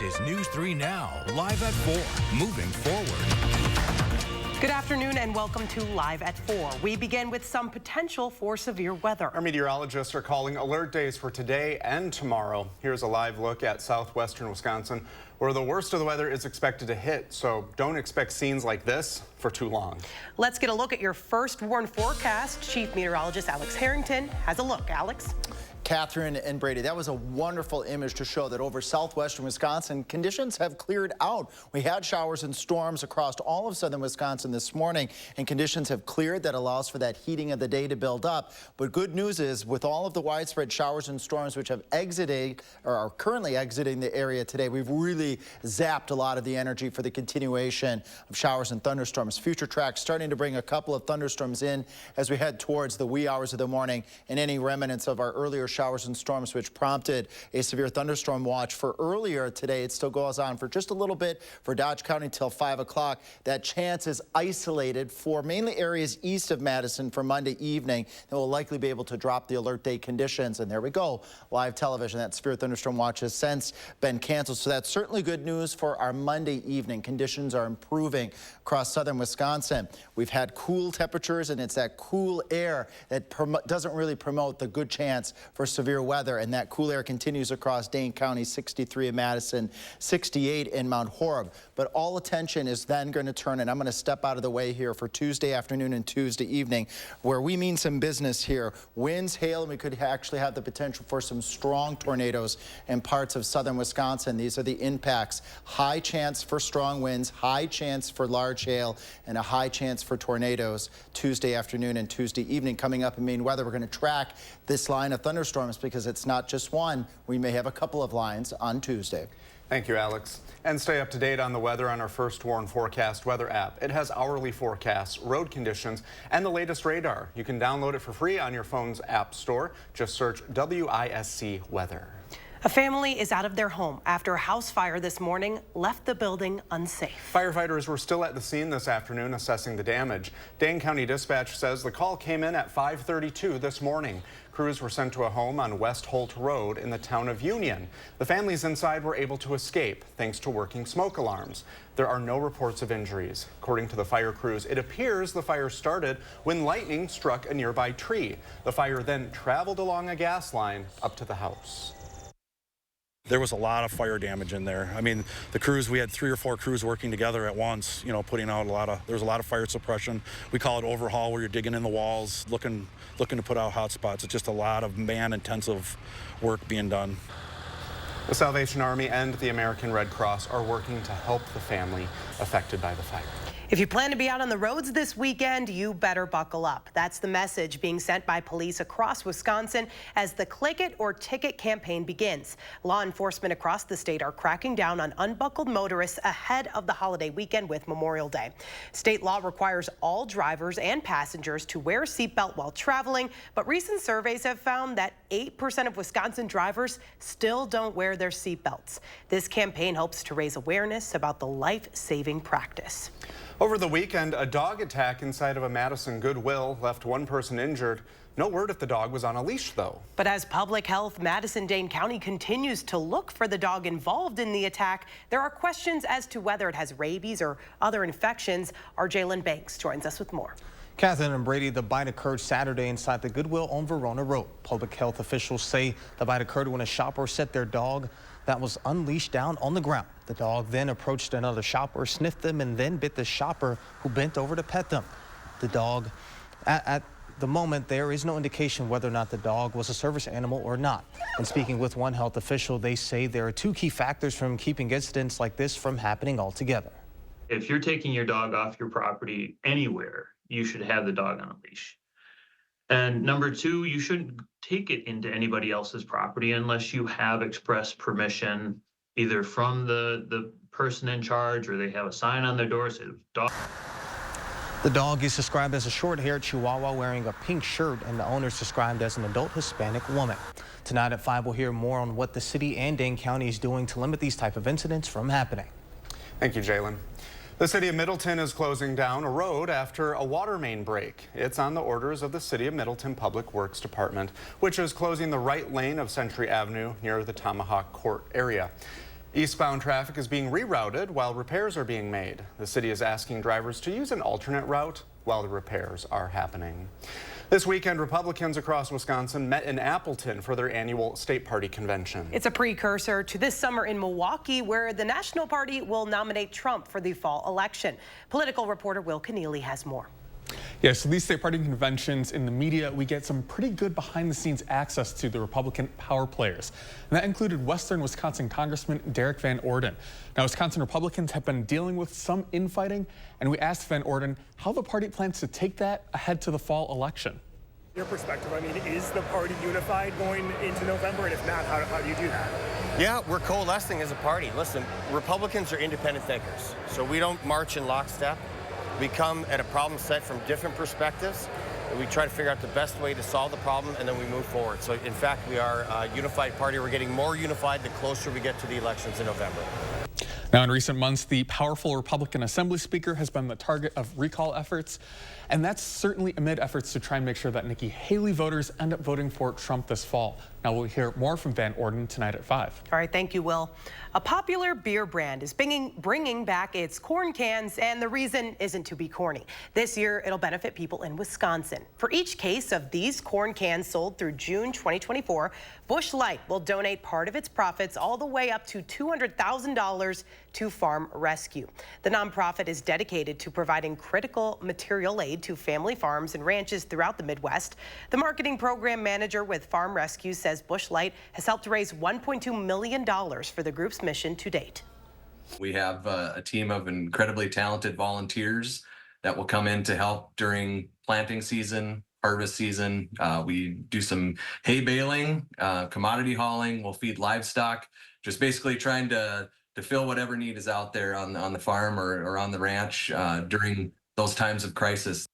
This is News 3 Now, live at 4, moving forward. Good afternoon and welcome to Live at 4. We begin with some potential for severe weather. Our meteorologists are calling alert days for today and tomorrow. Here's a live look at southwestern Wisconsin, where the worst of the weather is expected to hit, so don't expect scenes like this for too long. Let's get a look at your first warned forecast. Chief Meteorologist Alex Harrington has a look. Alex? Catherine and Brady, that was a wonderful image to show that over southwestern Wisconsin, conditions have cleared out. We had showers and storms across all of southern Wisconsin this morning, and conditions have cleared. That allows for that heating of the day to build up. But good news is, with all of the widespread showers and storms which have exited or are currently exiting the area today, we've really zapped a lot of the energy for the continuation of showers and thunderstorms. Future tracks starting to bring a couple of thunderstorms in as we head towards the wee hours of the morning, and any remnants of our earlier showers and storms which prompted a severe thunderstorm watch for earlier today. It still goes on for just a little bit for Dodge County till 5 o'clock. That chance is isolated for mainly areas east of Madison for Monday evening. They will likely be able to drop the alert day conditions. And there we go, live television. That severe thunderstorm watch has since been canceled. So that's certainly good news for our Monday evening. Conditions are improving across southern Wisconsin. We've had cool temperatures, and it's that cool air that doesn't really promote the good chance for severe weather, and that cool air continues across Dane County, 63 in Madison, 68 in Mount Horeb. But all attention is then going to turn, and I'm going to step out of the way here for Tuesday afternoon and Tuesday evening, where we mean some business here. Winds, hail, and we could actually have the potential for some strong tornadoes in parts of southern Wisconsin. These are the impacts. High chance for strong winds, high chance for large hail, and a high chance for tornadoes Tuesday afternoon and Tuesday evening. Coming up in Maine weather, we're going to track this line of thunderstorms because it's not just one. We may have a couple of lines on Tuesday. Thank you, Alex. And stay up to date on the weather on our First Warn Forecast weather app. It has hourly forecasts, road conditions, and the latest radar. You can download it for free on your phone's app store. Just search WISC Weather. A family is out of their home after a house fire this morning left the building unsafe. Firefighters were still at the scene this afternoon assessing the damage. Dane County Dispatch says the call came in at 5:32 this morning. Crews were sent to a home on West Holt Road in the town of Union. The families inside were able to escape thanks to working smoke alarms. There are no reports of injuries. According to the fire crews, it appears the fire started when lightning struck a nearby tree. The fire then traveled along a gas line up to the house. There was a lot of fire damage in there. I mean, the crews, we had 3 or 4 crews working together at once, you know, putting out there was a lot of fire suppression. We call it overhaul, where you're digging in the walls, looking to put out hot spots. It's just a lot of man-intensive work being done. The Salvation Army and the American Red Cross are working to help the family affected by the fire. If you plan to be out on the roads this weekend, you better buckle up. That's the message being sent by police across Wisconsin as the Click It or Ticket campaign begins. Law enforcement across the state are cracking down on unbuckled motorists ahead of the holiday weekend with Memorial Day. State law requires all drivers and passengers to wear a seatbelt while traveling, but recent surveys have found that 8% of Wisconsin drivers still don't wear their seatbelts. This campaign hopes to raise awareness about the life-saving practice. Over the weekend, a dog attack inside of a Madison Goodwill left one person injured. No word if the dog was on a leash, though. But as Public Health Madison-Dane County continues to look for the dog involved in the attack, there are questions as to whether it has rabies or other infections. Our Jalen Banks joins us with more. Catherine and Brady, the bite occurred Saturday inside the Goodwill on Verona Road. Public health officials say the bite occurred when a shopper set their dog that was unleashed down on the ground. The dog then approached another shopper, sniffed them, and then bit the shopper, who bent over to pet them. The dog, at the moment, there is no indication whether or not the dog was a service animal or not. And speaking with one health official, they say there are 2 key factors from keeping incidents like this from happening altogether. If you're taking your dog off your property anywhere, you should have the dog on a leash. And number 2, you shouldn't take it into anybody else's property unless you have express permission, either from the person in charge, or they have a sign on their door that says dog. The dog is described as a short-haired Chihuahua wearing a pink shirt, and the owner is described as an adult Hispanic woman. Tonight at 5, we'll hear more on what the city and Dane County is doing to limit these type of incidents from happening. Thank you, Jalen. The city of Middleton is closing down a road after a water main break. It's on the orders of the City of Middleton Public Works Department, which is closing the right lane of Century Avenue near the Tomahawk Court area. Eastbound traffic is being rerouted while repairs are being made. The city is asking drivers to use an alternate route while the repairs are happening. This weekend, Republicans across Wisconsin met in Appleton for their annual state party convention. It's a precursor to this summer in Milwaukee, where the National Party will nominate Trump for the fall election. Political reporter Will Keneally has more. Yeah, so these state party conventions in the media, we get some pretty good behind-the-scenes access to the Republican power players. And that included Western Wisconsin Congressman Derek Van Orden. Now, Wisconsin Republicans have been dealing with some infighting, and we asked Van Orden how the party plans to take that ahead to the fall election. Your perspective, I mean, is the party unified going into November? And if not, how do you do that? Yeah, we're coalescing as a party. Listen, Republicans are independent thinkers, so we don't march in lockstep. We come at a problem set from different perspectives, and we try to figure out the best way to solve the problem, and then we move forward. So, in fact, we are a unified party. We're getting more unified the closer we get to the elections in November. Now, in recent months, the powerful Republican Assembly Speaker has been the target of recall efforts, and that's certainly amid efforts to try and make sure that Nikki Haley voters end up voting for Trump this fall. Now, we'll hear more from Van Orden tonight at 5. All right, thank you, Will. A popular beer brand is bringing back its corn cans, and the reason isn't to be corny. This year, it'll benefit people in Wisconsin. For each case of these corn cans sold through June 2024, Busch Light will donate part of its profits all the way up to $200,000 to Farm Rescue. The nonprofit is dedicated to providing critical material aid to family farms and ranches throughout the Midwest. The marketing program manager with Farm Rescue says Busch Light has helped raise $1.2 million for the group's mission to date. We have a team of incredibly talented volunteers that will come in to help during planting season, harvest season. We do some hay baling, commodity hauling. We'll feed livestock, just basically trying to fill whatever need is out there on the farm or on the ranch during those times of crisis.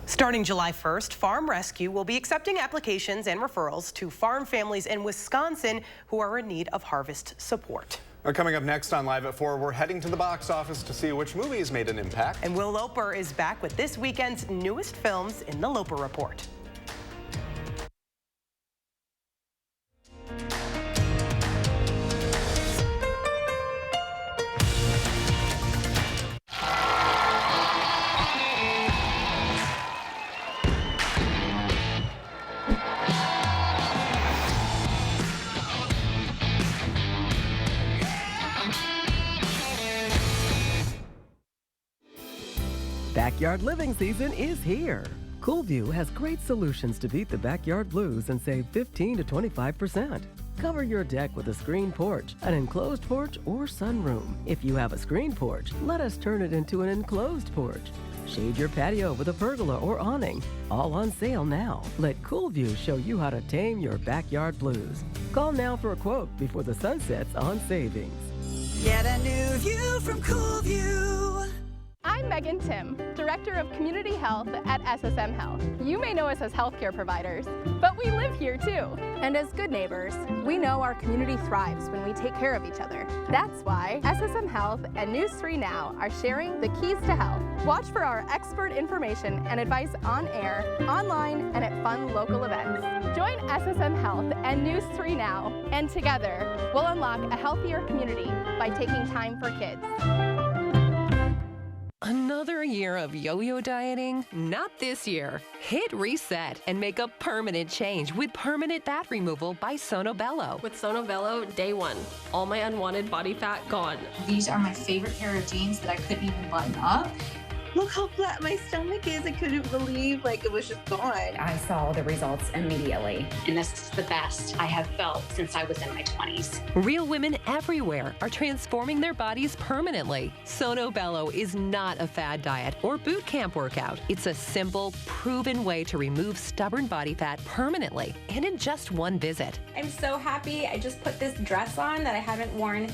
Starting July 1st, Farm Rescue will be accepting applications and referrals to farm families in Wisconsin who are in need of harvest support. Coming up next on Live at 4, we're heading to the box office to see which movies made an impact. And Will Loper is back with this weekend's newest films in the Loper Report. Backyard living season is here. Coolview has great solutions to beat the backyard blues and save 15 to 25%. Cover your deck with a screen porch, an enclosed porch, or sunroom. If you have a screen porch, let us turn it into an enclosed porch. Shade your patio with a pergola or awning. All on sale now. Let Coolview show you how to tame your backyard blues. Call now for a quote before the sun sets on savings. Get a new view from Coolview. I'm Megan Tim, Director of Community Health at SSM Health. You may know us as healthcare providers, but we live here too. And as good neighbors, we know our community thrives when we take care of each other. That's why SSM Health and News 3 Now are sharing the keys to health. Watch for our expert information and advice on air, online, and at fun local events. Join SSM Health and News 3 Now, and together we'll unlock a healthier community by taking time for kids. Another year of yo-yo dieting? Not this year. Hit reset and make a permanent change with permanent fat removal by Sonobello. With Sonobello, day one, all my unwanted body fat gone. These are my favorite pair of jeans that I couldn't even button up. Look how flat my stomach is. I couldn't believe it was just gone. I saw the results immediately. And this is the best I have felt since I was in my 20s. Real women everywhere are transforming their bodies permanently. Sonobello is not a fad diet or boot camp workout. It's a simple, proven way to remove stubborn body fat permanently and in just one visit. I'm so happy. I just put this dress on that I haven't worn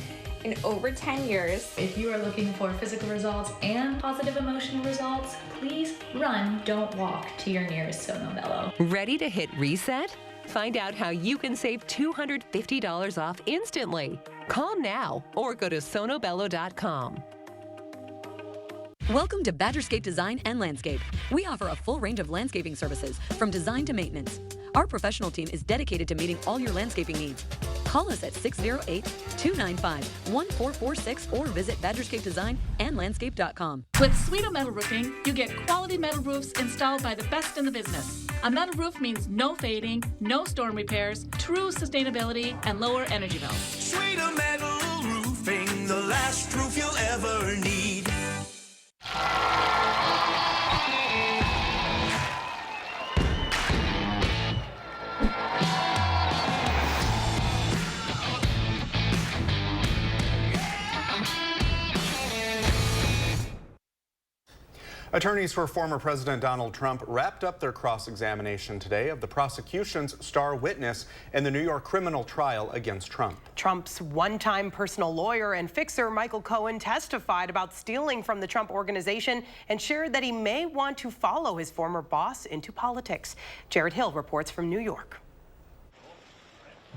in over 10 years. If you are looking for physical results and positive emotional results, please run, don't walk to your nearest Sonobello. Ready to hit reset? Find out how you can save $250 off instantly. Call now or go to sonobello.com. Welcome to Badgerscape Design and Landscape. We offer a full range of landscaping services from design to maintenance. Our professional team is dedicated to meeting all your landscaping needs. Call us at 608-295-1446 or visit Badgerscape Design and Landscape.com. With Sweeto Metal Roofing, you get quality metal roofs installed by the best in the business. A metal roof means no fading, no storm repairs, true sustainability, and lower energy bills. Sweeto Metal Roofing, the last roof you'll ever need. Attorneys for former President Donald Trump wrapped up their cross-examination today of the prosecution's star witness in the New York criminal trial against Trump. Trump's one-time personal lawyer and fixer Michael Cohen testified about stealing from the Trump organization and shared that he may want to follow his former boss into politics. Jared Hill reports from New York.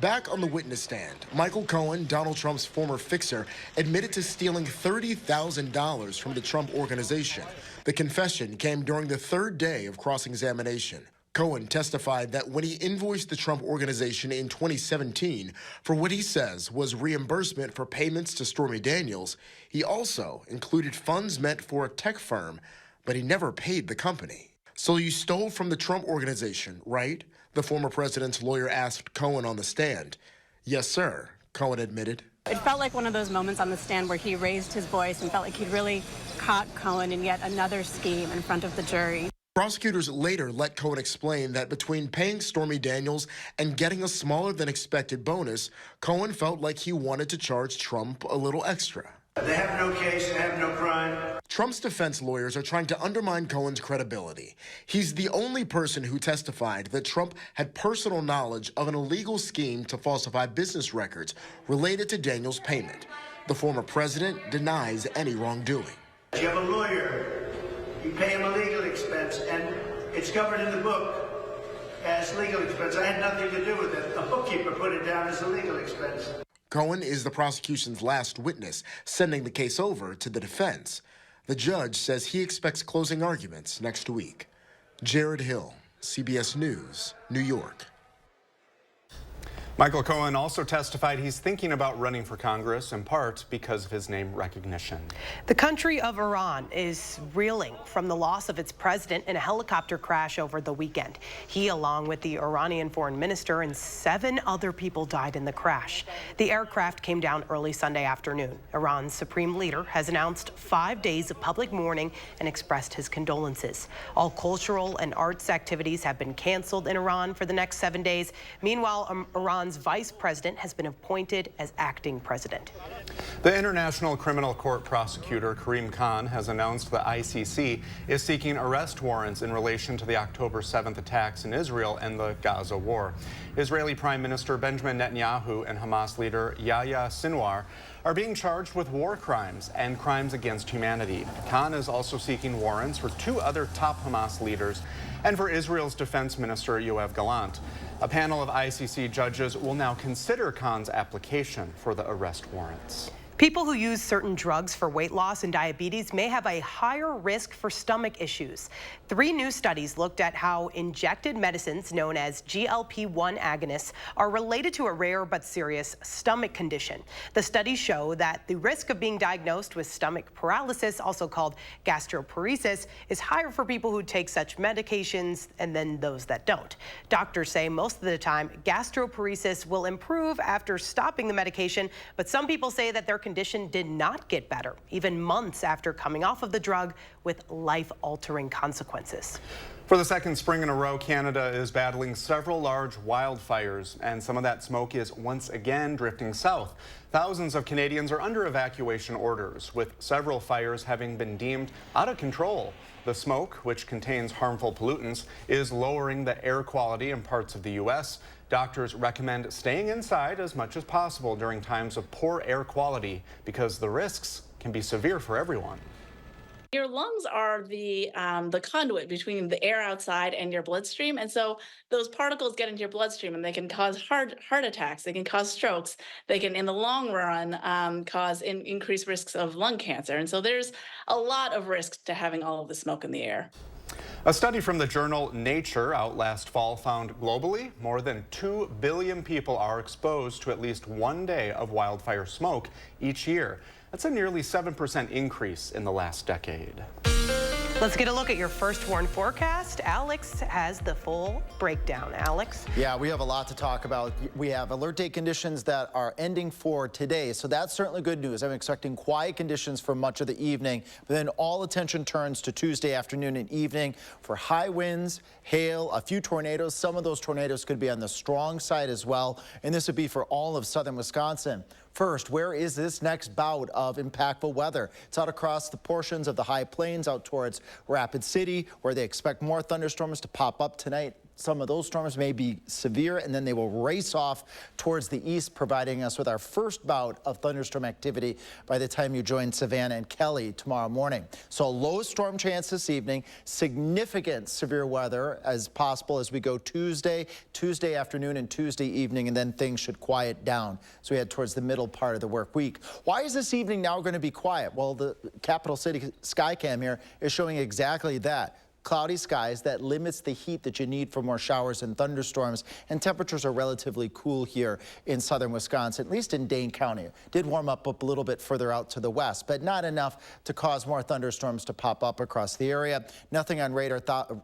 Back on the witness stand, Michael Cohen, Donald Trump's former fixer, admitted to stealing $30,000 from the Trump organization. The confession came during the third day of cross-examination. Cohen testified that when he invoiced the Trump organization in 2017 for what he says was reimbursement for payments to Stormy Daniels, he also included funds meant for a tech firm, but he never paid the company. So you stole from the Trump organization, right? The former president's lawyer asked Cohen on the stand. Yes, sir, Cohen admitted. It felt like one of those moments on the stand where he raised his voice and felt like he'd really caught Cohen in yet another scheme in front of the jury. Prosecutors later let Cohen explain that between paying Stormy Daniels and getting a smaller than expected bonus, Cohen felt like he wanted to charge Trump a little extra. They have no case, they have no crime. Trump's defense lawyers are trying to undermine Cohen's credibility. He's the only person who testified that Trump had personal knowledge of an illegal scheme to falsify business records related to Daniels' payment. The former president denies any wrongdoing. You have a lawyer, you pay him a legal expense, and it's covered in the book as legal expense. I had nothing to do with it. The bookkeeper put it down as a legal expense. Cohen is the prosecution's last witness, sending the case over to the defense. The judge says he expects closing arguments next week. Jared Hill, CBS News, New York. Michael Cohen also testified he's thinking about running for Congress, in part because of his name recognition. The country of Iran is reeling from the loss of its president in a helicopter crash over the weekend. He, along with the Iranian foreign minister and 7 other people, died in the crash. The aircraft came down early Sunday afternoon. Iran's supreme leader has announced 5 days of public mourning and expressed his condolences. All cultural and arts activities have been canceled in Iran for the next 7 days. Meanwhile, Iran's vice president has been appointed as acting president. The International Criminal Court prosecutor Karim Khan has announced the ICC is seeking arrest warrants in relation to the October 7th attacks in Israel and the Gaza war. Israeli Prime Minister Benjamin Netanyahu and Hamas leader Yahya Sinwar are being charged with war crimes and crimes against humanity. Khan is also seeking warrants for 2 other top Hamas leaders and for Israel's defense minister Yoav Gallant. A panel of ICC judges will now consider Khan's application for the arrest warrants. People who use certain drugs for weight loss and diabetes may have a higher risk for stomach issues. 3 new studies looked at how injected medicines known as GLP-1 agonists are related to a rare but serious stomach condition. The studies show that the risk of being diagnosed with stomach paralysis, also called gastroparesis, is higher for people who take such medications and then those that don't. Doctors say most of the time gastroparesis will improve after stopping the medication, but some people say that their condition did not get better, even months after coming off of the drug, with life-altering consequences. For the second spring in a row, Canada is battling several large wildfires, and some of that smoke is once again drifting south. Thousands of Canadians are under evacuation orders, with several fires having been deemed out of control. The smoke, which contains harmful pollutants, is lowering the air quality in parts of the U.S. Doctors recommend staying inside as much as possible during times of poor air quality because the risks can be severe for everyone. Your lungs are the conduit between the air outside and your bloodstream, and so those particles get into your bloodstream and they can cause heart attacks, they can cause strokes, they can in the long run cause increased risks of lung cancer, and so there's a lot of risks to having all of the smoke in the air. A study from the journal Nature out last fall found globally more than 2 billion people are exposed to at least one day of wildfire smoke each year. That's a nearly 7% increase in the last decade. Let's get a look at your first warn forecast. Alex has the full breakdown. Alex? Yeah, we have a lot to talk about. We have alert day conditions that are ending for today, so that's certainly good news. I'm expecting quiet conditions for much of the evening, but then all attention turns to Tuesday afternoon and evening for high winds, hail, a few tornadoes. Some of those tornadoes could be on the strong side as well, and this would be for all of southern Wisconsin. First, where is this next bout of impactful weather? It's out across the portions of the high plains out towards Rapid City, where they expect more thunderstorms to pop up tonight. Some of those storms may be severe, and then they will race off towards the east, providing us with our first bout of thunderstorm activity by the time you join Savannah and Kelly tomorrow morning. So low storm chance this evening, significant severe weather as possible as we go Tuesday afternoon and Tuesday evening, and then things should quiet down as we head towards the middle part of the work week. Why is this evening now going to be quiet? Well, the Capital City Skycam here is showing exactly that. Cloudy skies, that limits the heat that you need for more showers and thunderstorms, and temperatures are relatively cool here in southern Wisconsin, at least in Dane County. It did warm up a little bit further out to the west, but not enough to cause more thunderstorms to pop up across the area. Nothing on radar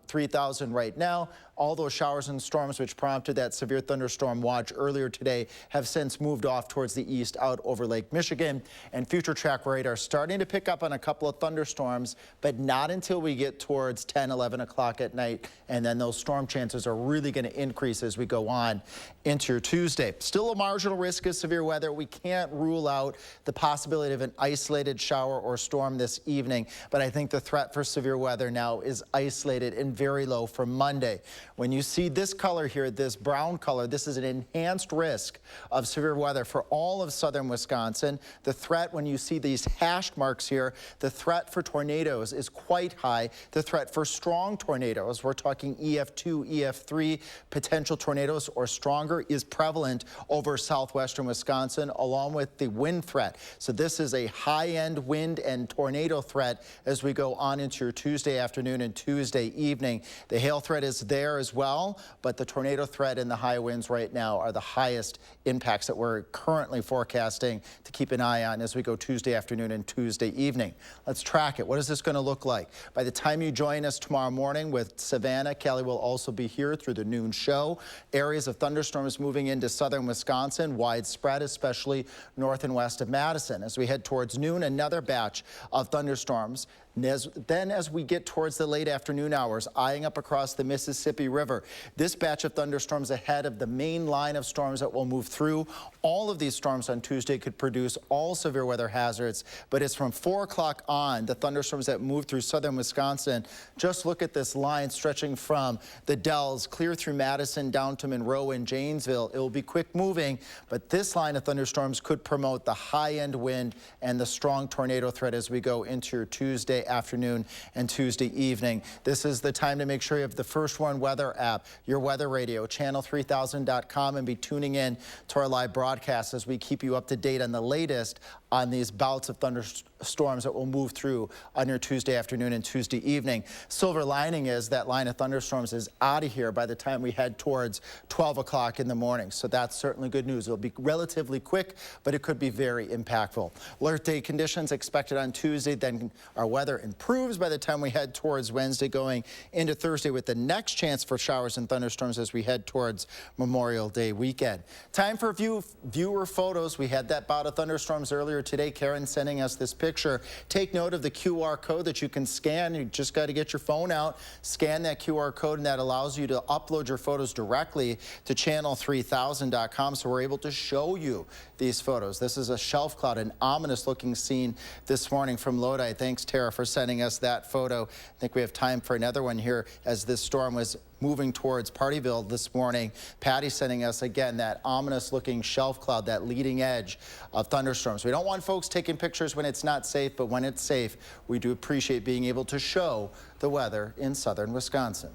3000 right now. All those showers and storms which prompted that severe thunderstorm watch earlier today have since moved off towards the east out over Lake Michigan, and future track radar starting to pick up on a couple of thunderstorms, but not until we get towards 11 o'clock at night, and then those storm chances are really going to increase as we go on into your Tuesday. Still a marginal risk of severe weather. We can't rule out the possibility of an isolated shower or storm this evening, but I think the threat for severe weather now is isolated and very low for Monday. When you see this color here, this brown color, this is an enhanced risk of severe weather for all of southern Wisconsin. The threat, when you see these hashed marks here, the threat for tornadoes is quite high. The threat for strong tornadoes, we're talking EF2, EF3 potential tornadoes or stronger, is prevalent over southwestern Wisconsin, along with the wind threat. So this is a high-end wind and tornado threat as we go on into your Tuesday afternoon and Tuesday evening. The hail threat is there as well, but the tornado threat and the high winds right now are the highest impacts that we're currently forecasting to keep an eye on as we go Tuesday afternoon and Tuesday evening. Let's track it. What is this going to look like? By the time you join us tomorrow morning with Savannah, Kelly will also be here through the noon show. Areas of thunderstorms moving into southern Wisconsin, widespread, especially north and west of Madison. As we head towards noon, another batch of thunderstorms. Then as we get towards the late afternoon hours, eyeing up across the Mississippi River, this batch of thunderstorms ahead of the main line of storms that will move through. All of these storms on Tuesday could produce all severe weather hazards, but it's from 4 o'clock on, the thunderstorms that move through southern Wisconsin. Just look at this line stretching from the Dells clear through Madison down to Monroe and Janesville. It will be quick moving, but this line of thunderstorms could promote the high-end wind and the strong tornado threat as we go into your Tuesday afternoon and Tuesday evening. This is the time to make sure you have the First Warn Weather app, your weather radio, channel3000.com, and be tuning in to our live broadcast as we keep you up to date on the latest on these bouts of thunderstorms that will move through on your Tuesday afternoon and Tuesday evening. Silver lining is that line of thunderstorms is out of here by the time we head towards 12 o'clock in the morning. So that's certainly good news. It'll be relatively quick, but it could be very impactful. Alert day conditions expected on Tuesday. Then our weather improves by the time we head towards Wednesday, going into Thursday with the next chance for showers and thunderstorms as we head towards Memorial Day weekend. Time for viewer photos. We had that bout of thunderstorms earlier today. Karen sending us this picture. Take note of the QR code that you can scan. You just got to get your phone out, scan that QR code, and that allows you to upload your photos directly to channel3000.com, so we're able to show you these photos. This is a shelf cloud, an ominous looking scene this morning from Lodi. Thanks, Tara, for sending us that photo. I think we have time for another one here as this storm was moving towards Partyville this morning. Patty sending us again that ominous looking shelf cloud, that leading edge of thunderstorms. We don't want folks taking pictures when it's not safe, but when it's safe, we do appreciate being able to show the weather in southern Wisconsin.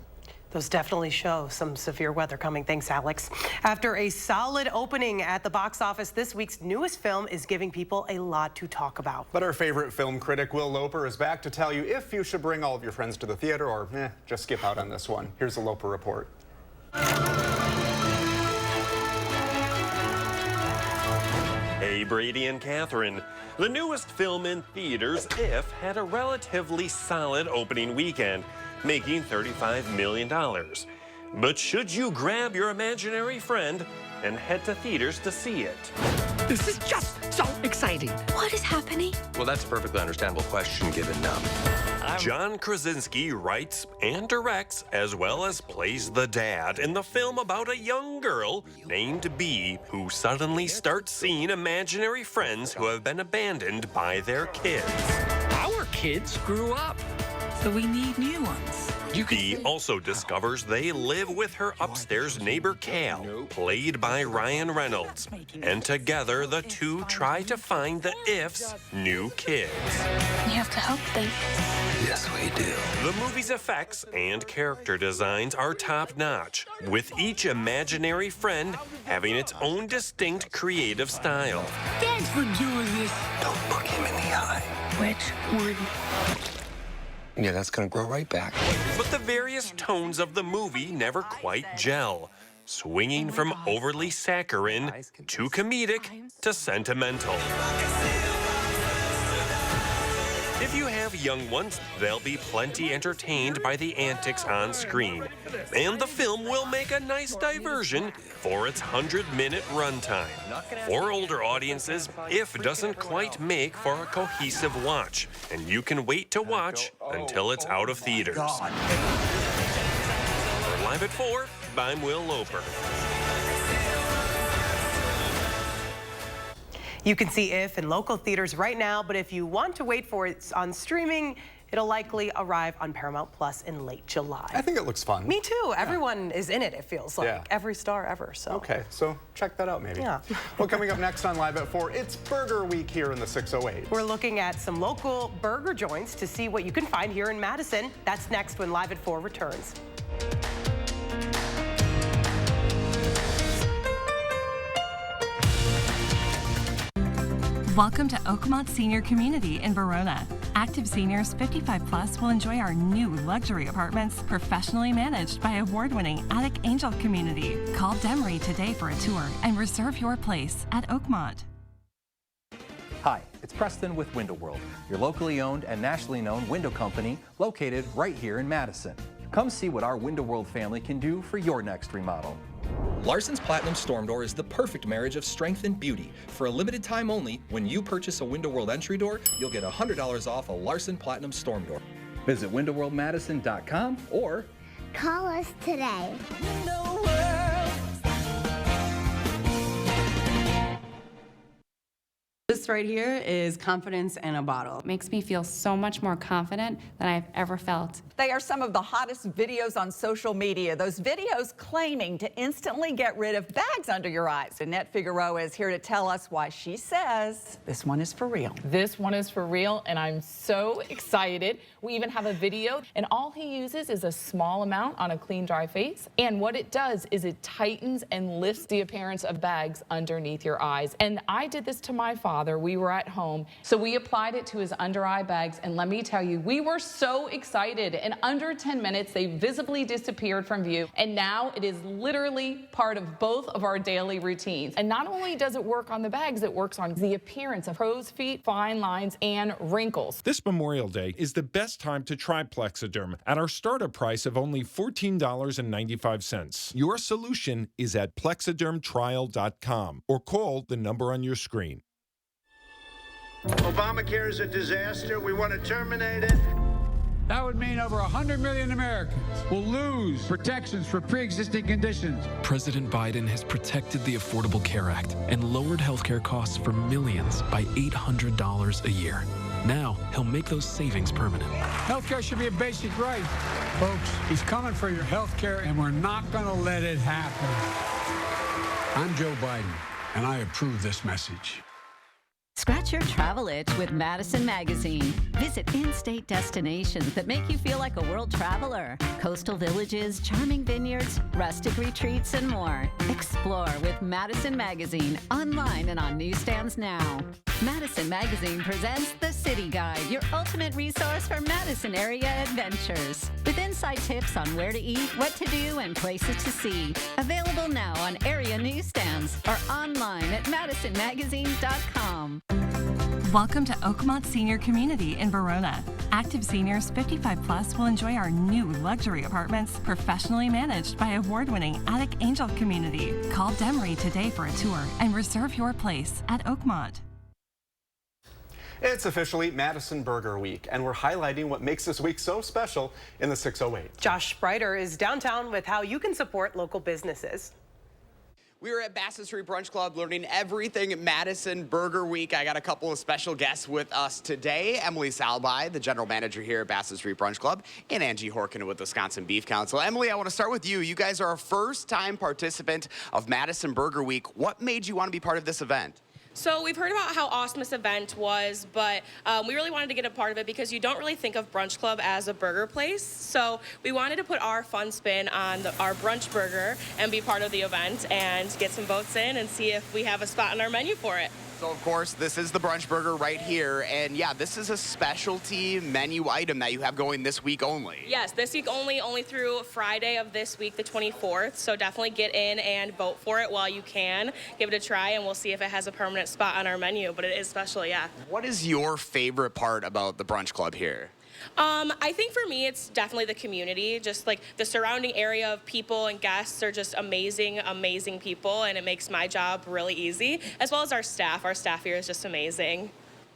Those definitely show some severe weather coming. Thanks, Alex. After a solid opening at the box office, this week's newest film is giving people a lot to talk about. But our favorite film critic, Will Loper, is back to tell you if you should bring all of your friends to the theater or just skip out on this one. Here's the Loper report. Hey, Brady and Catherine. The newest film in theaters, If, had a relatively solid opening weekend, making $35 million. But should you grab your imaginary friend and head to theaters to see it? This is just so exciting. What is happening? Well, that's a perfectly understandable question given John Krasinski writes and directs as well as plays the dad in the film about a young girl named Bee who suddenly starts seeing imaginary friends who have been abandoned by their kids. Our kids grew up, so we need new ones. Bee also discovers they live with her upstairs neighbor Cal, played by Ryan Reynolds. And together, the two try to find the If's new kids. You have to help them. Yes, we do. The movie's effects and character designs are top-notch, with each imaginary friend having its own distinct creative style. Thanks for doing this. Don't look him in the eye. Which one? Yeah, that's gonna grow right back. But the various tones of the movie never quite gel, swinging from overly saccharine to comedic to sentimental. If you have young ones, they'll be plenty entertained by the antics on screen. And the film will make a nice diversion for its 100-minute runtime. For older audiences, If doesn't quite make for a cohesive watch, and you can wait to watch until it's out of theaters. For Live at 4, I'm Will Loper. You can see If in local theaters right now, but if you want to wait for it on streaming, it'll likely arrive on Paramount Plus in late July. I think it looks fun. Me too. Everyone is in it, it feels like. Yeah. Every star ever, so. Okay, so check that out maybe. Yeah. Well, coming up next on Live at 4, it's Burger Week here in the 608. We're looking at some local burger joints to see what you can find here in Madison. That's next when Live at 4 returns. Welcome to Oakmont Senior Community in Verona. Active seniors 55 plus will enjoy our new luxury apartments, professionally managed by award-winning Attic Angel Community. Call Demery today for a tour and reserve your place at Oakmont. Hi, it's Preston with Window World, your locally owned and nationally known window company located right here in Madison. Come see what our Window World family can do for your next remodel. Larson's Platinum Storm Door is the perfect marriage of strength and beauty. For a limited time only, when you purchase a Window World entry door, you'll get $100 off a Larson Platinum Storm Door. Visit windowworldmadison.com or call us today. This right here is confidence in a bottle. It makes me feel so much more confident than I've ever felt. They are some of the hottest videos on social media. Those videos claiming to instantly get rid of bags under your eyes. Annette Figueroa is here to tell us why she says this one is for real. This one is for real, and I'm so excited. We even have a video, and all he uses is a small amount on a clean, dry face. And what it does is it tightens and lifts the appearance of bags underneath your eyes. And I did this to my father. We were at home, so we applied it to his under eye bags, and let me tell you, we were so excited. In under 10 minutes, they visibly disappeared from view, and now it is literally part of both of our daily routines. And not only does it work on the bags, it works on the appearance of crow's feet, fine lines, and wrinkles. This Memorial Day is the best time to try Plexiderm at our startup price of only $14.95. Your solution is at plexidermtrial.com or call the number on your screen. Obamacare is a disaster. We want to terminate it. That would mean over 100 million Americans will lose protections for pre-existing conditions. President Biden has protected the Affordable Care Act and lowered healthcare costs for millions by $800 a year. Now, he'll make those savings permanent. Healthcare should be a basic right. Folks, he's coming for your healthcare, and we're not going to let it happen. I'm Joe Biden, and I approve this message. Scratch your travel itch with Madison Magazine. Visit in-state destinations that make you feel like a world traveler. Coastal villages, charming vineyards, rustic retreats, and more. Explore with Madison Magazine, online and on newsstands now. Madison Magazine presents The City Guide, your ultimate resource for Madison area adventures. With inside tips on where to eat, what to do, and places to see. Available now on area newsstands or online at madisonmagazine.com. Welcome to Oakmont Senior Community in Verona. Active seniors 55 plus will enjoy our new luxury apartments, professionally managed by award-winning Attic Angel Community. Call Demery today for a tour and reserve your place at Oakmont. It's officially Madison Burger Week, and we're highlighting what makes this week so special in the 608. Josh Spreiter is downtown with how you can support local businesses. We are at Bassett Street Brunch Club learning everything at Madison Burger Week. I got a couple of special guests with us today. Emily Salby, the general manager here at Bassett Street Brunch Club, and Angie Horkin with Wisconsin Beef Council. Emily, I want to start with you. You guys are a first-time participant of Madison Burger Week. What made you want to be part of this event? So we've heard about how awesome this event was, but we really wanted to get a part of it because you don't really think of Brunch Club as a burger place. So we wanted to put our fun spin on our brunch burger and be part of the event and get some votes in and see if we have a spot on our menu for it. So, of course, this is the brunch burger right here. And, yeah, this is a specialty menu item that you have going this week only. Yes, this week only through Friday of this week, the 24th. So definitely get in and vote for it while you can. Give it a try, and we'll see if it has a permanent spot on our menu. But it is special, yeah. What is your favorite part about the brunch club here? I think for me, it's definitely the community. Just like the surrounding area of people and guests are just amazing, amazing people, and it makes my job really easy, as well as our staff. Our staff here is just amazing.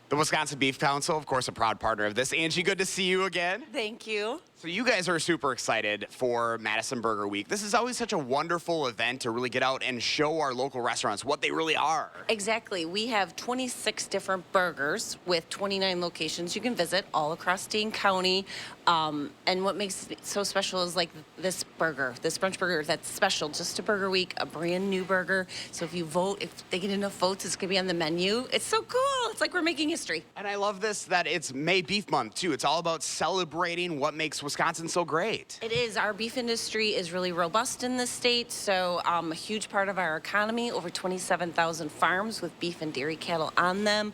The Wisconsin Beef Council, of course, a proud partner of this. Angie, good to see you again. Thank you. So you guys are super excited for Madison Burger Week. This is always such a wonderful event to really get out and show our local restaurants what they really are. Exactly. We have 26 different burgers with 29 locations you can visit all across Dane County. And what makes it so special is like this burger, this brunch burger that's special just to Burger Week, a brand new burger. So if you vote, if they get enough votes, it's going to be on the menu. It's so cool. It's like we're making history. And I love this, that it's May Beef Month, too. It's all about celebrating what makes Wisconsin so great. It is. Our beef industry is really robust in this state, so a huge part of our economy, over 27,000 farms with beef and dairy cattle on them.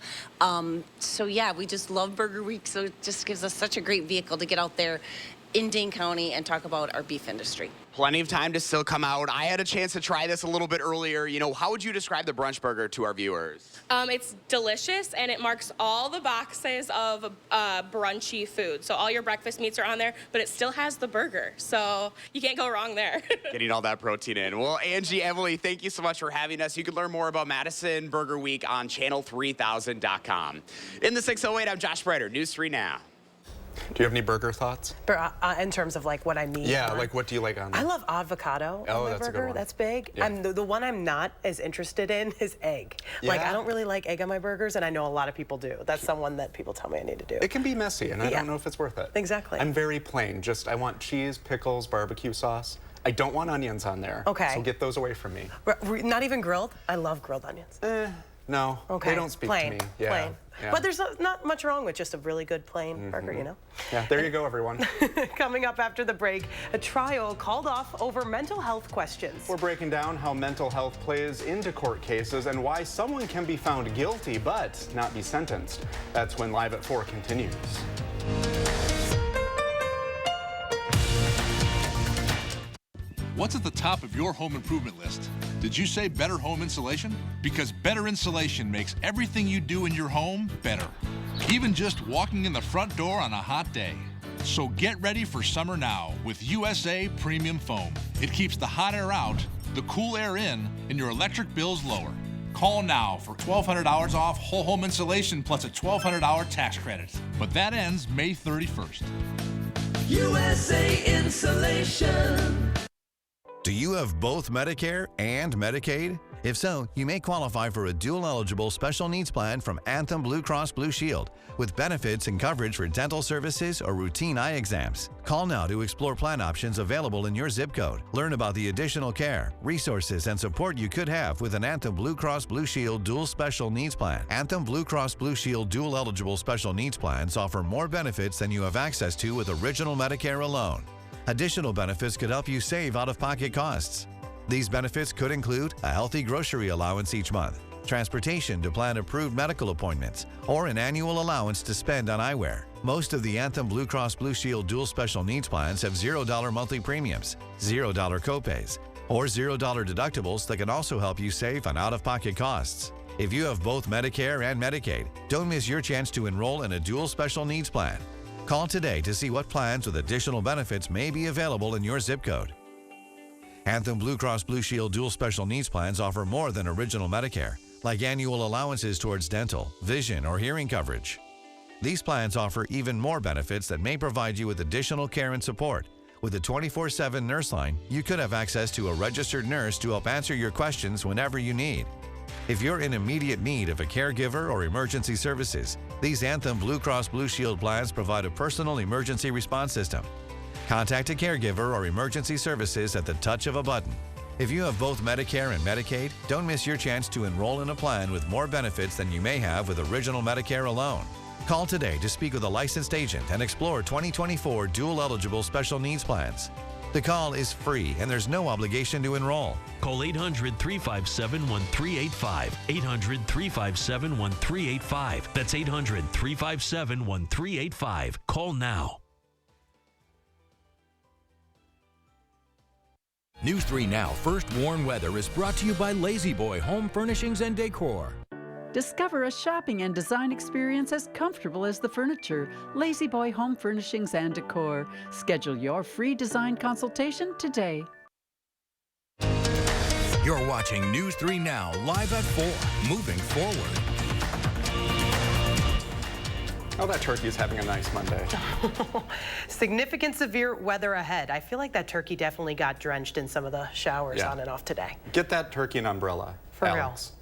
So yeah, we just love Burger Week, so it just gives us such a great vehicle to get out there in Dane County and talk about our beef industry. Plenty of time to still come out. I had a chance to try this a little bit earlier. You know, how would you describe the brunch burger to our viewers? It's delicious, and it marks all the boxes of brunchy food. So all your breakfast meats are on there, but it still has the burger. So you can't go wrong there. Getting all that protein in. Well, Angie, Emily, thank you so much for having us. You can learn more about Madison Burger Week on channel3000.com. In the 608, I'm Josh Spreiter, News 3 Now. Do you have any burger thoughts? In terms of like what I need? Yeah, like what do you like on there? I love avocado on my that's burger. a good one. That's big. Yeah. The one I'm not as interested in is egg. Yeah. Like I don't really like egg on my burgers, and I know a lot of people do. That's someone that people tell me I need to do. It can be messy, and I don't know if it's worth it. Exactly. I'm very plain. Just I want cheese, pickles, barbecue sauce. I don't want onions on there. Okay. So get those away from me. Not even grilled? I love grilled onions. No. Okay. They don't speak plain. to me. Yeah. Plain. Yeah. But there's not much wrong with just a really good plain burger, you know? Yeah, there you go, everyone. Coming up after the break, a trial called off over mental health questions. We're breaking down how mental health plays into court cases and why someone can be found guilty but not be sentenced. That's when Live at 4 continues. What's at the top of your home improvement list? Did you say better home insulation? Because better insulation makes everything you do in your home better. Even just walking in the front door on a hot day. So get ready for summer now with USA Premium Foam. It keeps the hot air out, the cool air in, and your electric bills lower. Call now for $1,200 off whole home insulation plus a $1,200 tax credit. But that ends May 31st. USA Insulation. Do you have both Medicare and Medicaid? If so, you may qualify for a dual-eligible special needs plan from Anthem Blue Cross Blue Shield, with benefits and coverage for dental services or routine eye exams. Call now to explore plan options available in your zip code. Learn about the additional care, resources, and support you could have with an Anthem Blue Cross Blue Shield dual special needs plan. Anthem Blue Cross Blue Shield dual-eligible special needs plans offer more benefits than you have access to with original Medicare alone. Additional benefits could help you save out-of-pocket costs. These benefits could include a healthy grocery allowance each month, transportation to plan-approved medical appointments, or an annual allowance to spend on eyewear. Most of the Anthem Blue Cross Blue Shield dual special needs plans have $0 monthly premiums, $0 copays, or $0 deductibles that can also help you save on out-of-pocket costs. If you have both Medicare and Medicaid, don't miss your chance to enroll in a dual special needs plan. Call today to see what plans with additional benefits may be available in your zip code. Anthem Blue Cross Blue Shield dual special needs plans offer more than original Medicare, like annual allowances towards dental, vision, or hearing coverage. These plans offer even more benefits that may provide you with additional care and support. With a 24/7 nurse line, you could have access to a registered nurse to help answer your questions whenever you need. If you're in immediate need of a caregiver or emergency services, these Anthem Blue Cross Blue Shield plans provide a personal emergency response system. Contact a caregiver or emergency services at the touch of a button. If you have both Medicare and Medicaid, don't miss your chance to enroll in a plan with more benefits than you may have with original Medicare alone. Call today to speak with a licensed agent and explore 2024 dual-eligible special needs plans. The call is free and there's no obligation to enroll. Call 800-357-1385. 800-357-1385. That's 800-357-1385. Call now. News 3 Now First Warn Weather is brought to you by Lazy Boy Home Furnishings and Decor. Discover a shopping and design experience as comfortable as the furniture. Lazy Boy Home Furnishings and Decor. Schedule your free design consultation today. You're watching News 3 Now live at 4. Moving forward. Oh, that turkey is having a nice Monday. Significant severe weather ahead. I feel like that turkey definitely got drenched in some of the showers on and off today. Get that turkey an umbrella. For Alex.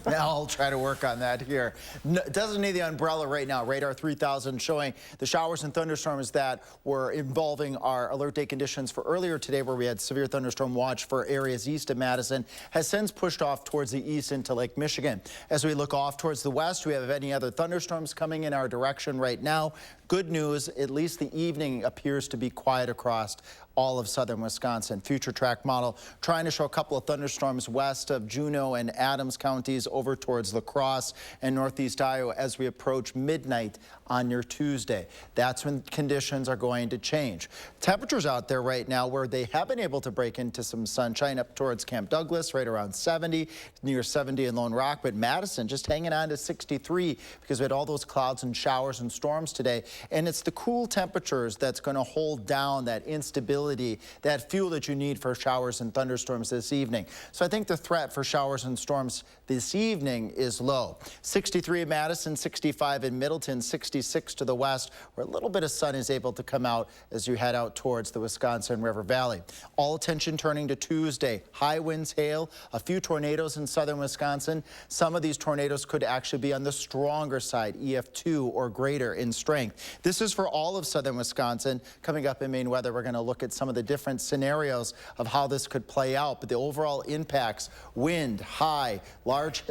I'll try to work on that here. No, doesn't need the umbrella right now. Radar 3000 showing the showers and thunderstorms that were involving our alert day conditions for earlier today, where we had severe thunderstorm watch for areas east of Madison, has since pushed off towards the east into Lake Michigan. As we look off towards the west, we have any other thunderstorms coming in our direction right now. Good news, at least the evening appears to be quiet across all of southern Wisconsin. Future track model trying to show a couple of thunderstorms west of Juneau and Adams counties over towards La Crosse and northeast Iowa as we approach midnight on your Tuesday. That's when conditions are going to change. Temperatures out there right now where they have been able to break into some sunshine up towards Camp Douglas, right around 70, near 70 in Lone Rock, but Madison just hanging on to 63 because we had all those clouds and showers and storms today. And it's the cool temperatures that's going to hold down that instability, that fuel that you need for showers and thunderstorms this evening. So I think the threat for showers and storms this evening is low. 63 in Madison, 65 in Middleton, 66 to the west, where a little bit of sun is able to come out as you head out towards the Wisconsin River Valley. All attention turning to Tuesday. High winds, hail, a few tornadoes in southern Wisconsin. Some of these tornadoes could actually be on the stronger side, EF2 or greater in strength. This is for all of southern Wisconsin. Coming up in Maine weather, we're going to look at some of the different scenarios of how this could play out, but the overall impacts, wind, high, large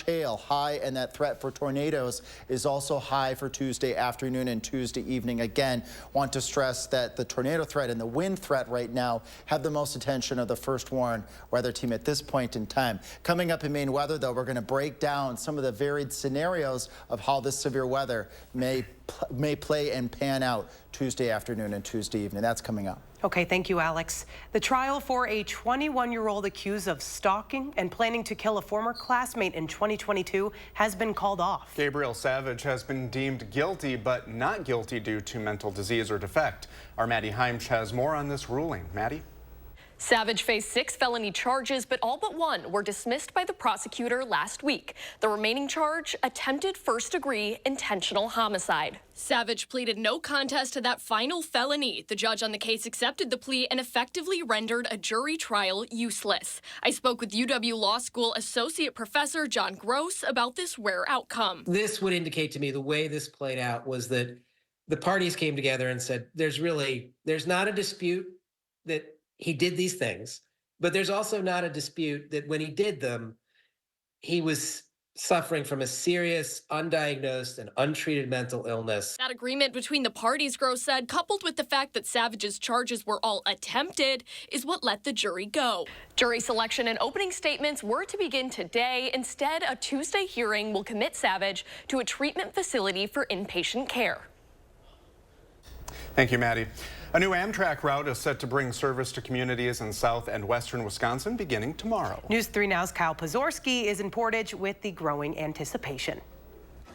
hail, high, and that threat for tornadoes is also high for Tuesday afternoon and Tuesday evening. Again, want to stress that the tornado threat and the wind threat right now have the most attention of the First Warn weather team at this point in time. Coming up in Maine weather, though, we're going to break down some of the varied scenarios of how this severe weather may play and pan out Tuesday afternoon and Tuesday evening. That's coming up. Okay, thank you, Alex. The trial for a 21-year-old accused of stalking and planning to kill a former classmate in 2022 has been called off. Gabriel Savage has been deemed guilty, but not guilty due to mental disease or defect. Our Maddie Heimsch has more on this ruling. Maddie? Savage faced 6 felony charges, but all but 1 were dismissed by the prosecutor last week. The remaining charge, attempted first-degree intentional homicide. Savage pleaded no contest to that final felony. The judge on the case accepted the plea and effectively rendered a jury trial useless. I spoke with UW Law School Associate Professor John Gross about this rare outcome. This would indicate to me the way this played out was that the parties came together and said, there's not a dispute that he did these things, but there's also not a dispute that when he did them, he was suffering from a serious, undiagnosed, and untreated mental illness. That agreement between the parties, Gross said, coupled with the fact that Savage's charges were all attempted, is what let the jury go. Jury selection and opening statements were to begin today. Instead, a Tuesday hearing will commit Savage to a treatment facility for inpatient care. Thank you, Maddie. A new Amtrak route is set to bring service to communities in south and western Wisconsin beginning tomorrow. News 3 Now's Kyle Pozorski is in Portage with the growing anticipation.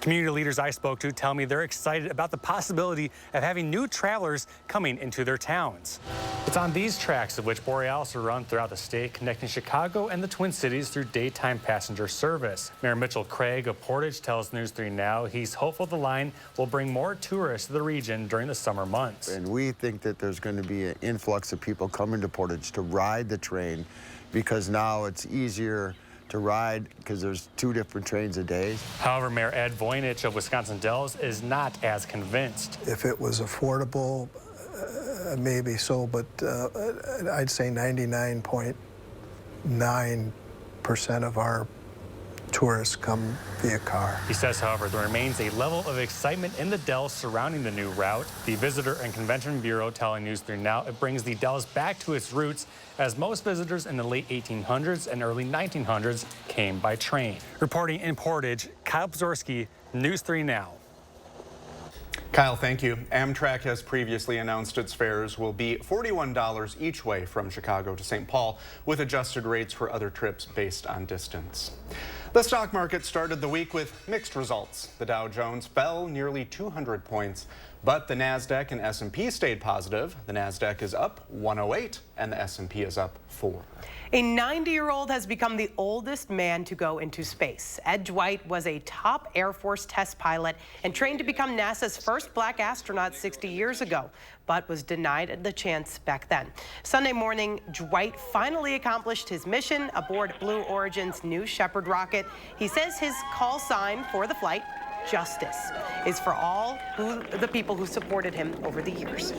Community leaders I spoke to tell me they're excited about the possibility of having new travelers coming into their towns. It's on these tracks of which Borealis will run throughout the state, connecting Chicago and the Twin Cities through daytime passenger service. Mayor Mitchell Craig of Portage tells News 3 Now he's hopeful the line will bring more tourists to the region during the summer months. And we think that there's going to be an influx of people coming to Portage to ride the train because now it's easier to ride because there's 2 different trains a day. However, Mayor Ed Voynich of Wisconsin Dells is not as convinced. If it was affordable, maybe so, but I'd say 99.9% of our tourists come via car. He says, however, there remains a level of excitement in the Dells surrounding the new route. The Visitor and Convention Bureau telling News 3 Now it brings the Dells back to its roots, as most visitors in the late 1800s and early 1900s came by train. Reporting in Portage, Kyle Pozorski, News 3 Now. Kyle, thank you. Amtrak has previously announced its fares will be $41 each way from Chicago to St. Paul, with adjusted rates for other trips based on distance. The stock market started the week with mixed results. The Dow Jones fell nearly 200 points, but the NASDAQ and S&P stayed positive. The NASDAQ is up 108 and the S&P is up 4. A 90-year-old has become the oldest man to go into space. Ed Dwight was a top Air Force test pilot and trained to become NASA's first black astronaut 60 years ago, but was denied the chance back then. Sunday morning, Dwight finally accomplished his mission aboard Blue Origin's New Shepard rocket. He says his call sign for the flight, justice, is for all the people who supported him over the years.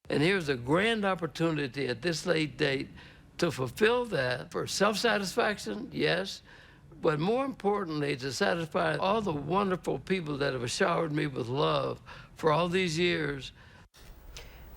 And here's a grand opportunity at this late date to fulfill that for self-satisfaction, yes, but more importantly, to satisfy all the wonderful people that have showered me with love for all these years.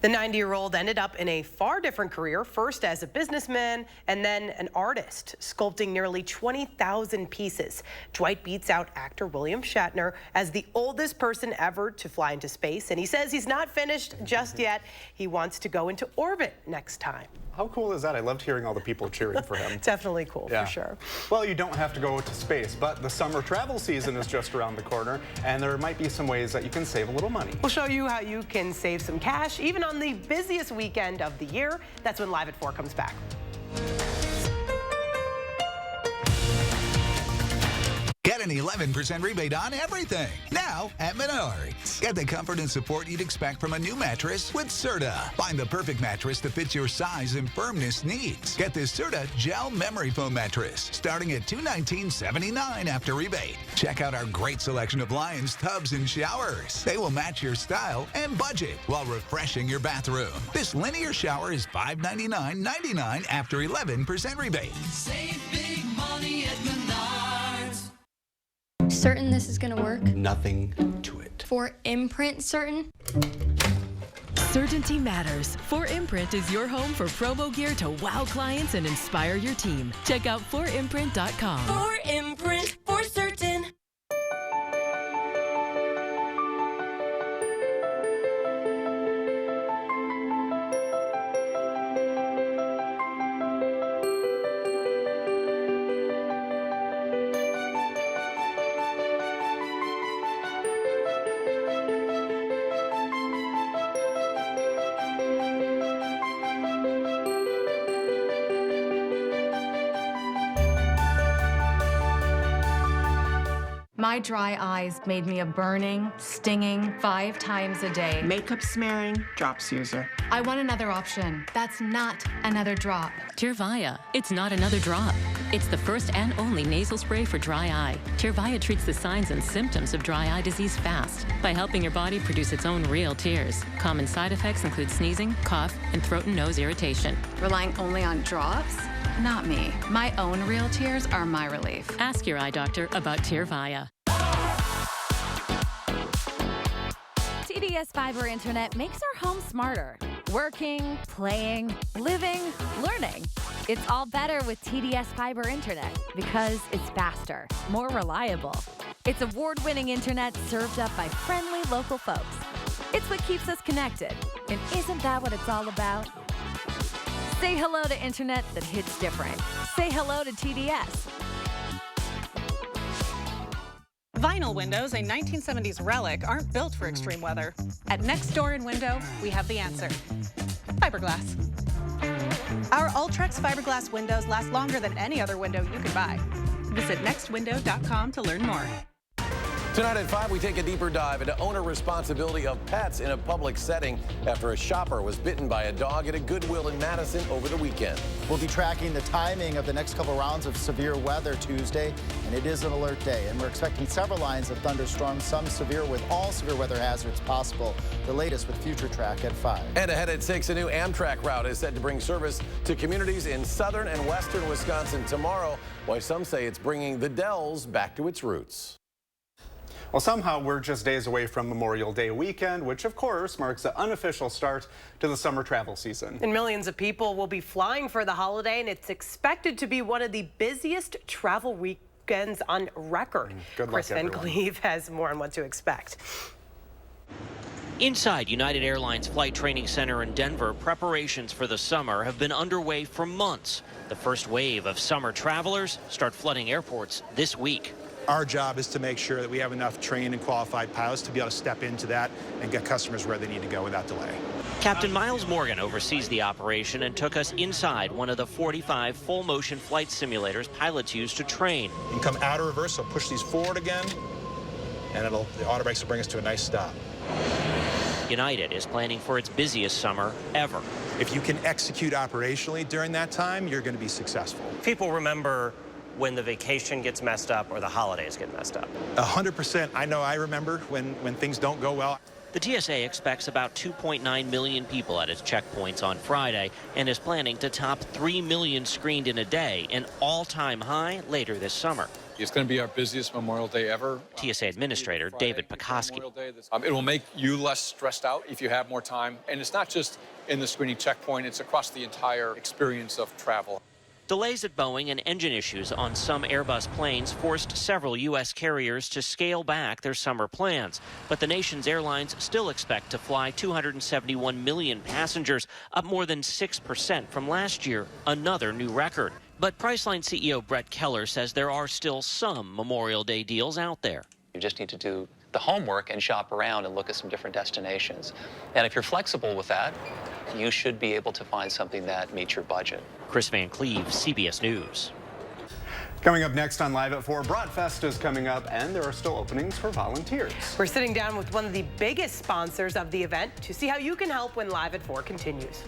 The 90-year-old ended up in a far different career, first as a businessman and then an artist, sculpting nearly 20,000 pieces. Dwight beats out actor William Shatner as the oldest person ever to fly into space, and he says he's not finished just yet. He wants to go into orbit next time. How cool is that? I loved hearing all the people cheering for him. Definitely cool, yeah. for sure. Well, you don't have to go to space, but the summer travel season is just around the corner, and there might be some ways that you can save a little money. We'll show you how you can save some cash, even on the busiest weekend of the year. That's when Live at 4 comes back. Get an 11% rebate on everything. Now at Menards. Get the comfort and support you'd expect from a new mattress with Serta. Find the perfect mattress that fits your size and firmness needs. Get this Serta Gel Memory Foam mattress starting at $219.79 after rebate. Check out our great selection of Lions tubs and showers. They will match your style and budget while refreshing your bathroom. This linear shower is $599.99 after 11% rebate. Save big money at Menards. Certain this is gonna work? Nothing to it. For imprint certain? Certainty matters. 4imprint is your home for promo gear to wow clients and inspire your team. Check out 4imprint.com. 4imprint, for certain. My dry eyes made me a burning, stinging 5 times a day. Makeup smearing, drops user. I want another option. That's not another drop. Tyrvaya. It's not another drop. It's the first and only nasal spray for dry eye. Tyrvaya treats the signs and symptoms of dry eye disease fast by helping your body produce its own real tears. Common side effects include sneezing, cough, and throat and nose irritation. Relying only on drops? Not me. My own real tears are my relief. Ask your eye doctor about Tyrvaya. TDS Fiber Internet makes our home smarter. Working, playing, living, learning. It's all better with TDS Fiber Internet because it's faster, more reliable. It's award-winning internet served up by friendly local folks. It's what keeps us connected. And isn't that what it's all about? Say hello to internet that hits different. Say hello to TDS. Vinyl windows, a 1970s relic, aren't built for extreme weather. At Next Door and Window, we have the answer. Fiberglass. Our Ultrex fiberglass windows last longer than any other window you could buy. Visit nextwindow.com to learn more. Tonight at 5, we take a deeper dive into owner responsibility of pets in a public setting after a shopper was bitten by a dog at a Goodwill in Madison over the weekend. We'll be tracking the timing of the next couple rounds of severe weather Tuesday, and it is an alert day. And we're expecting several lines of thunderstorms, some severe with all severe weather hazards possible. The latest with Future Track at 5. And ahead at 6, a new Amtrak route is set to bring service to communities in southern and western Wisconsin tomorrow. Why some say it's bringing the Dells back to its roots. Well, somehow we're just days away from Memorial Day weekend, which of course marks the unofficial start to the summer travel season. And millions of people will be flying for the holiday, and it's expected to be one of the busiest travel weekends on record. Good luck, Chris Van everyone. Cleve has more on what to expect. Inside United Airlines Flight Training Center in Denver, preparations for the summer have been underway for months. The first wave of summer travelers start flooding airports this week. Our job is to make sure that we have enough trained and qualified pilots to be able to step into that and get customers where they need to go without delay. Captain Miles Morgan oversees the operation and took us inside one of the 45 full-motion flight simulators pilots use to train. You can come out of reverse, so push these forward again, and the auto brakes will bring us to a nice stop. United is planning for its busiest summer ever. If you can execute operationally during that time, you're going to be successful. People remember when the vacation gets messed up or the holidays get messed up. 100%. I remember when things don't go well. The TSA expects about 2.9 million people at its checkpoints on Friday and is planning to top 3 million screened in a day, an all-time high later this summer. It's going to be our busiest Memorial Day ever. TSA Administrator David Pekoski. It will make you less stressed out if you have more time. And it's not just in the screening checkpoint, it's across the entire experience of travel. Delays at Boeing and engine issues on some Airbus planes forced several U.S. carriers to scale back their summer plans. But the nation's airlines still expect to fly 271 million passengers, up more than 6% from last year, another new record. But Priceline CEO Brett Keller says there are still some Memorial Day deals out there. You just need to do the homework and shop around and look at some different destinations. And if you're flexible with that, you should be able to find something that meets your budget. Chris Van Cleve, CBS News. Coming up next on Live at 4, Bratfest is coming up, and there are still openings for volunteers. We're sitting down with one of the biggest sponsors of the event to see how you can help when Live at 4 continues.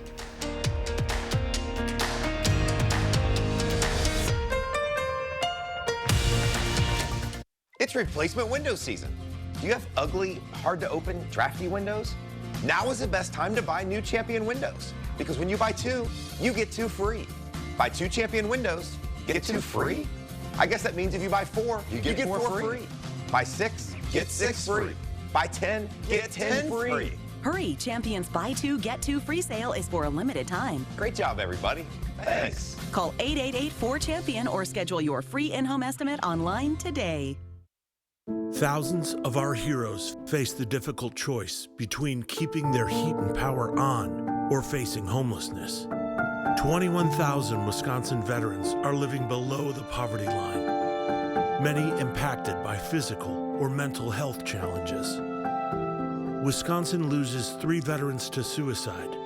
It's replacement window season. Do you have ugly, hard to open, drafty windows? Now is the best time to buy new Champion windows, because when you buy 2, you get 2 free. Buy 2 Champion windows, get 2 free? I guess that means if you buy 4, you get 4 free. Buy 6, get 6 free. Buy 10, get 10 free. Hurry, Champion's Buy 2, Get 2 free sale is for a limited time. Great job, everybody. Thanks. Call 888-4CHAMPION or schedule your free in-home estimate online today. Thousands of our heroes face the difficult choice between keeping their heat and power on or facing homelessness. 21,000 Wisconsin veterans are living below the poverty line, many impacted by physical or mental health challenges. Wisconsin loses 3 veterans to suicide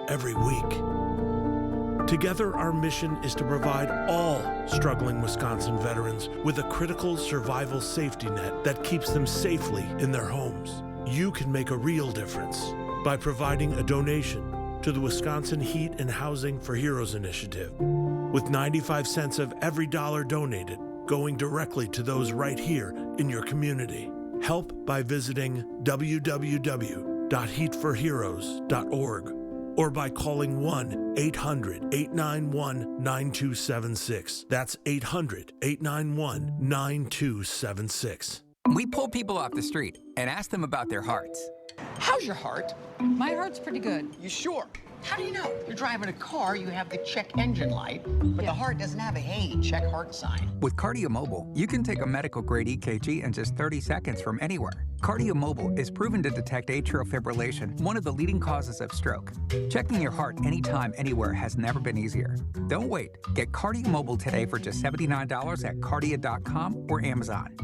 every week. Together, our mission is to provide all struggling Wisconsin veterans with a critical survival safety net that keeps them safely in their homes. You can make a real difference by providing a donation to the Wisconsin Heat and Housing for Heroes initiative, with 95 cents of every dollar donated going directly to those right here in your community. Help by visiting www.heatforheroes.org or by calling 1-800-891-9276. That's 800-891-9276. We pull people off the street and ask them about their hearts. How's your heart? My heart's pretty good. You sure? How do you know? You're driving a car, you have the check engine light, but the heart doesn't have a hey, check heart sign. With KardioMobile, you can take a medical-grade EKG in just 30 seconds from anywhere. KardioMobile is proven to detect atrial fibrillation, one of the leading causes of stroke. Checking your heart anytime, anywhere has never been easier. Don't wait. Get KardioMobile today for just $79 at Kardia.com or Amazon.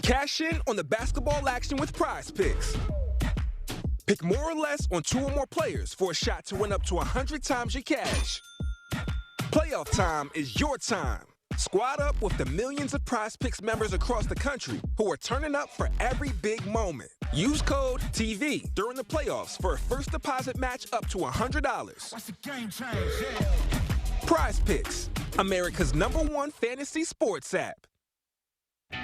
Cash in on the basketball action with Prize Picks. Pick more or less on 2 or more players for a shot to win up to 100 times your cash. Playoff time is your time. Squad up with the millions of Prize Picks members across the country who are turning up for every big moment. Use code TV during the playoffs for a first deposit match up to $100. That's a game change, yeah. Prize Picks, America's #1 fantasy sports app.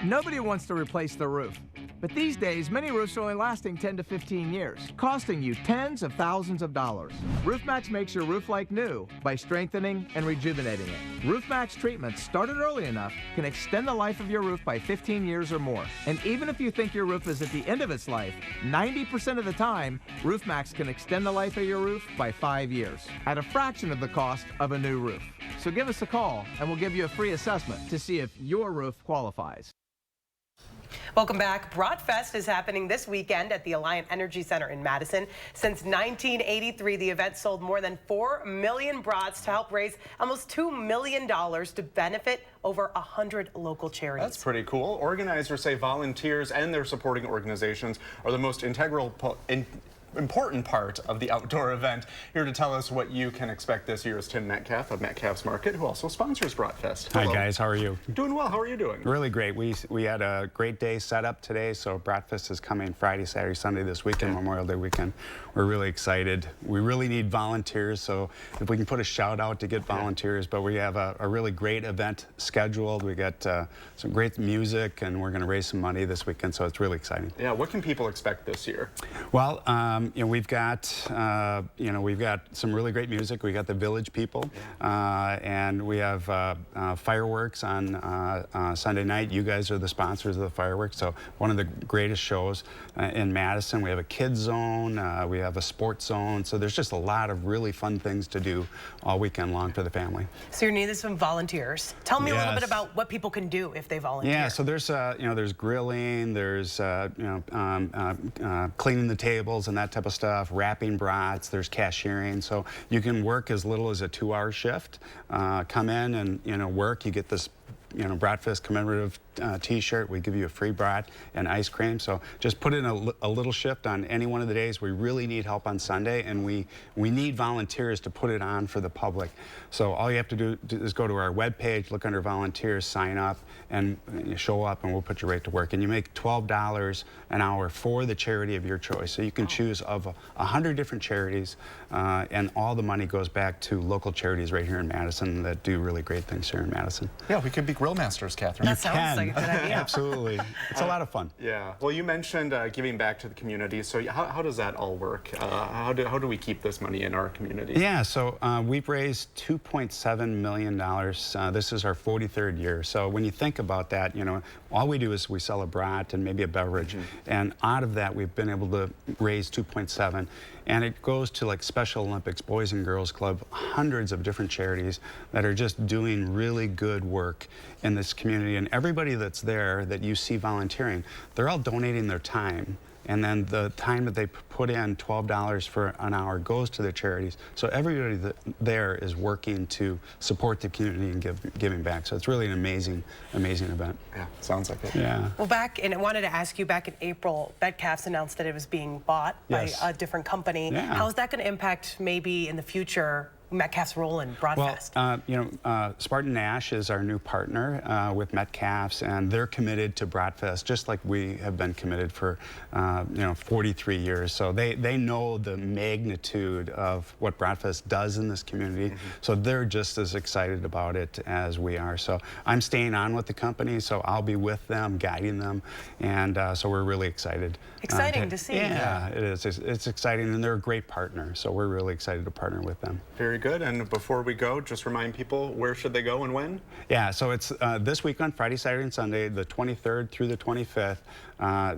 Nobody wants to replace the roof, but these days many roofs are only lasting 10 to 15 years, costing you tens of thousands of dollars. RoofMax makes your roof like new by strengthening and rejuvenating it. RoofMax treatments, started early enough, can extend the life of your roof by 15 years or more. And even if you think your roof is at the end of its life, 90% of the time, RoofMax can extend the life of your roof by 5 years at a fraction of the cost of a new roof. So give us a call and we'll give you a free assessment to see if your roof qualifies. Welcome back. Bratfest is happening this weekend at the Alliant Energy Center in Madison. Since 1983, the event sold more than 4 million brats to help raise almost $2 million to benefit over 100 local charities. That's pretty cool. Organizers say volunteers and their supporting organizations are the most important part of the outdoor event. Here to tell us what you can expect this year is Tim Metcalf of Metcalf's Market, who also sponsors Bratfest. Hi guys, how are you? Doing well, how are you doing? Really great. We had a great day set up today, so Bratfest is coming Friday, Saturday, Sunday this weekend, Memorial Day weekend. We're really excited. We really need volunteers, so if we can put a shout out to get volunteers, but we have a really great event scheduled. We got some great music and we're gonna raise some money this weekend, so it's really exciting. Yeah, what can people expect this year? Well, we've got some really great music. We got the Village People, and we have fireworks on Sunday night. You guys are the sponsors of the fireworks, so one of the greatest shows in Madison. We have a kids zone, we have a sports zone, so there's just a lot of really fun things to do all weekend long for the family. So you're needing some volunteers. Tell me a little bit about what people can do if they volunteer. Yeah, so there's there's grilling, there's cleaning the tables and that type of stuff, wrapping brats, there's cashiering, so you can work as little as a 2-hour shift. Come in and work. You get this Bratfest commemorative t-shirt. We give you a free brat and ice cream. So just put in a little shift on any one of the days. We really need help on Sunday, and we need volunteers to put it on for the public. So all you have to do is go to our webpage, look under volunteers, sign up, and you show up, and we'll put you right to work. And you make $12 an hour for the charity of your choice. So you can choose of 100 different charities, and all the money goes back to local charities right here in Madison that do really great things here in Madison. Yeah, we could be grill masters, Catherine. That sounds like a good idea. Absolutely. It's a lot of fun. Yeah. Well, you mentioned giving back to the community. So how does that all work? How do we keep this money in our community? Yeah, so we've raised $2.7 million. This is our 43rd year. So when you think about that, all we do is we sell a brat and maybe a beverage. And out of that, we've been able to raise 2.7. And it goes to like Special Olympics, Boys and Girls Club, hundreds of different charities that are just doing really good work in this community. And everybody that's there that you see volunteering, they're all donating their time and then the time that they put in, $12 for an hour, goes to the charities. So everybody there is working to support the community and giving back. So it's really an amazing event. Yeah, sounds like it. Yeah. Well, I wanted to ask you, back in April, Metcalf's announced that it was being bought by a different company. Yeah. How is that going to impact maybe in the future Metcalf's role in Broadfest? Well, Spartan Nash is our new partner with Metcalf's, and they're committed to Broadfest just like we have been committed for 43 years. So they know the magnitude of what Broadfest does in this community. So they're just as excited about it as we are. So I'm staying on with the company, so I'll be with them, guiding them, and so we're really excited. Exciting to see. Yeah, it is. It's exciting, and they're a great partner. So we're really excited to partner with them. Very good. And before we go, just remind people, where should they go and when? Yeah, so it's this week on Friday, Saturday, and Sunday, the 23rd through the 25th.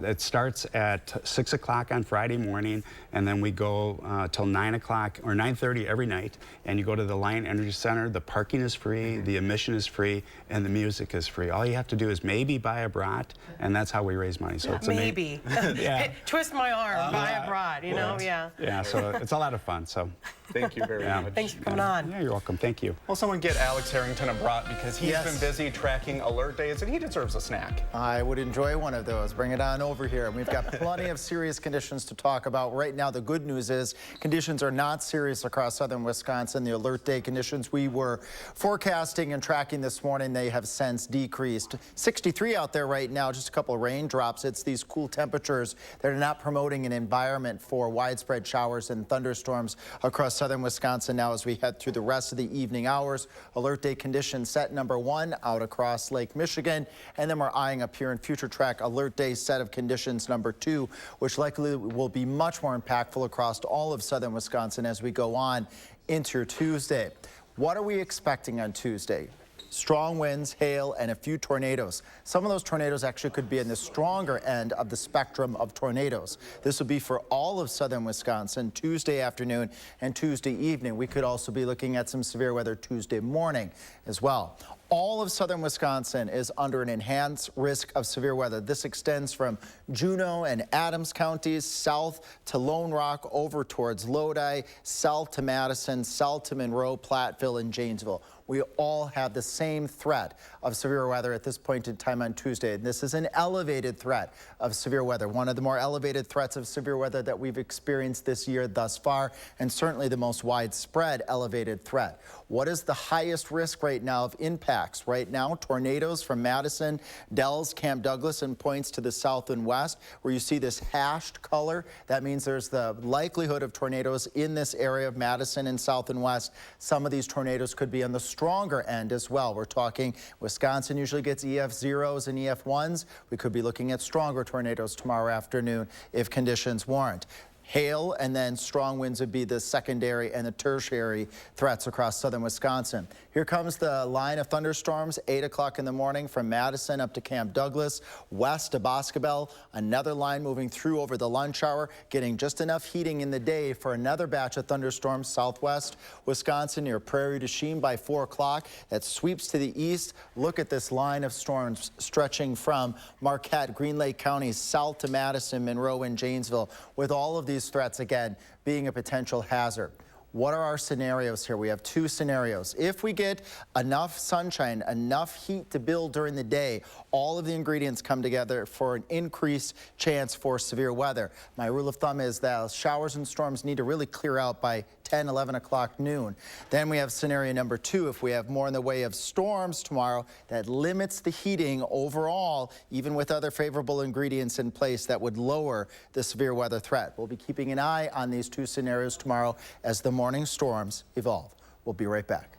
It starts at 6 o'clock on Friday morning, and then we go till 9 o'clock or 9:30 every night. And you go to the Lion Energy Center. The parking is free, the admission is free, and the music is free. All you have to do is maybe buy a brat, and that's how we raise money. So it's maybe. Yeah. Twist my arm, buy a brat, you know? Yeah. Yeah, so it's a lot of fun. So thank you very much. Thanks for coming on. Yeah, you're welcome. Thank you. Well, someone get Alex Harrington a brat, because he's been busy tracking alert days, and he deserves a snack. I would enjoy one of those. Bring it on over here. We've got plenty of serious conditions to talk about. Right now, the good news is conditions are not serious across southern Wisconsin. The alert day conditions we were forecasting and tracking this morning, they have since decreased. 63 out there right now, just a couple of raindrops. It's these cool temperatures that are not promoting an environment for widespread showers and thunderstorms across southern Wisconsin now as we head through the rest of the evening hours. Alert day conditions set number 1 out across Lake Michigan, and then we're eyeing up here in future track alert day set of conditions number 2, which likely will be much more impactful across all of southern Wisconsin as we go on into your Tuesday. What are we expecting on Tuesday? Strong winds, hail, and a few tornadoes. Some of those tornadoes actually could be in the stronger end of the spectrum of tornadoes. This will be for all of southern Wisconsin Tuesday afternoon and Tuesday evening. We could also be looking at some severe weather Tuesday morning as well. All of southern Wisconsin is under an enhanced risk of severe weather. This extends from Juneau and Adams counties south to Lone Rock, over towards Lodi, south to Madison, south to Monroe, Platteville, and Janesville. We all have the same threat of severe weather at this point in time on Tuesday. And this is an elevated threat of severe weather, one of the more elevated threats of severe weather that we've experienced this year thus far, and certainly the most widespread elevated threat. What is the highest risk right now of impacts? Right now, tornadoes from Madison, Dells, Camp Douglas, and points to the south and west, where you see this hashed color. That means there's the likelihood of tornadoes in this area of Madison and south and west. Some of these tornadoes could be on the stronger end as well. We're talking Wisconsin usually gets EF0s and EF1s. We could be looking at stronger tornadoes tomorrow afternoon if conditions warrant. Hail and then strong winds would be the secondary and the tertiary threats across southern Wisconsin. Here comes the line of thunderstorms, 8 o'clock in the morning from Madison up to Camp Douglas, west to Boscobel. Another line moving through over the lunch hour, getting just enough heating in the day for another batch of thunderstorms southwest Wisconsin near Prairie du Chien by 4 o'clock. That sweeps to the east. Look at this line of storms stretching from Marquette, Green Lake counties south to Madison, Monroe, and Janesville, with all of these threats again being a potential hazard. What are our scenarios here? We have 2 scenarios. If we get enough sunshine, enough heat to build during the day, all of the ingredients come together for an increased chance for severe weather. My rule of thumb is that showers and storms need to really clear out by 10, 11 o'clock noon. Then we have scenario number 2. If we have more in the way of storms tomorrow, that limits the heating overall, even with other favorable ingredients in place that would lower the severe weather threat. We'll be keeping an eye on these 2 scenarios tomorrow as the morning storms evolve. We'll be right back.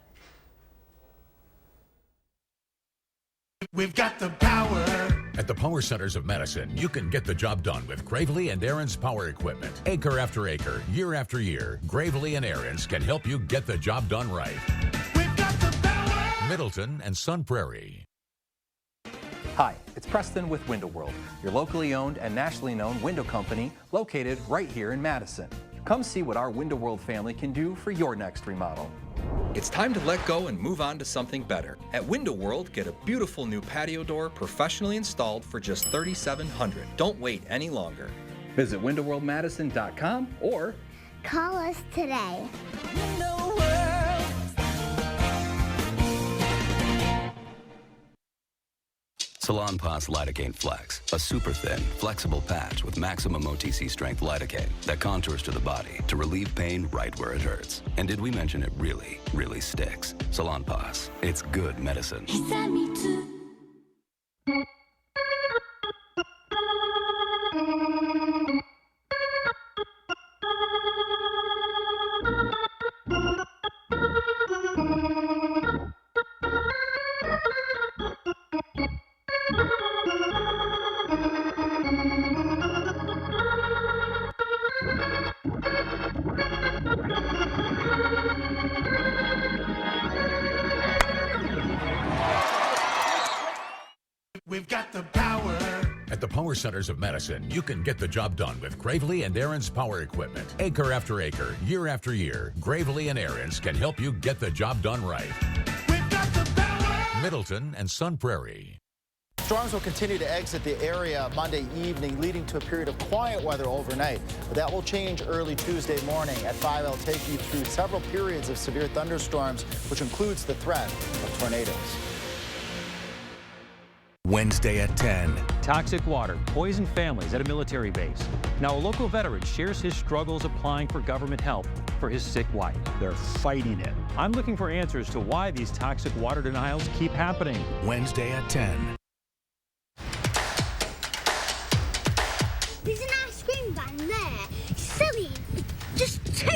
We've got the power. At the Power Centers of Madison, you can get the job done with Gravely and Aaron's power equipment. Acre after acre, year after year, Gravely and Aaron's can help you get the job done right. We've got the power. Middleton and Sun Prairie. Hi, it's Preston with Window World, your locally owned and nationally known window company located right here in Madison. Come see what our Window World family can do for your next remodel. It's time to let go and move on to something better. At Window World, get a beautiful new patio door professionally installed for just $3,700. Don't wait any longer. Visit windowworldmadison.com or call us today. Salonpas Lidocaine Flex, a super thin, flexible patch with maximum OTC strength lidocaine that contours to the body to relieve pain right where it hurts. And did we mention it really, really sticks? Salonpas, it's good medicine. We've got the power. At the Power Centers of Madison, you can get the job done with Gravely and Aaron's power equipment. Acre after acre, year after year, Gravely and Aaron's can help you get the job done right. We've got the power. Middleton and Sun Prairie. Storms will continue to exit the area Monday evening, leading to a period of quiet weather overnight. But that will change early Tuesday morning. At 5, I'll take you through several periods of severe thunderstorms, which includes the threat of tornadoes. Wednesday at 10. Toxic water poisoned families at a military base. Now a local veteran shares his struggles applying for government help for his sick wife. They're fighting it. I'm looking for answers to why these toxic water denials keep happening. Wednesday at 10. There's an ice cream van there selling just 2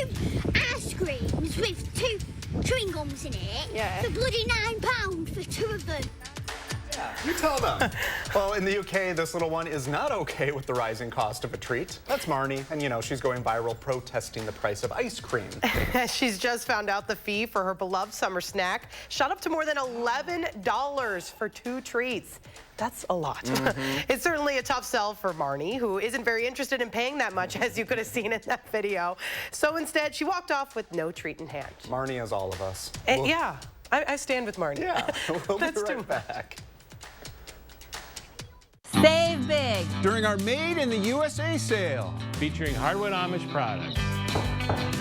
ice creams with 2 chewing gums in it. Yeah. For bloody £9 for 2 of them. You tell them. Well, in the UK, this little one is not okay with the rising cost of a treat. That's Marnie, and you know, she's going viral protesting the price of ice cream. She's just found out the fee for her beloved summer snack shot up to more than $11 for 2 treats. That's a lot. It's certainly a tough sell for Marnie, who isn't very interested in paying that much, as you could have seen in that video. So instead, she walked off with no treat in hand. Marnie is all of us. And yeah, I stand with Marnie. Yeah, we'll be right back. Save big during our Made in the USA sale, featuring hardwood Amish products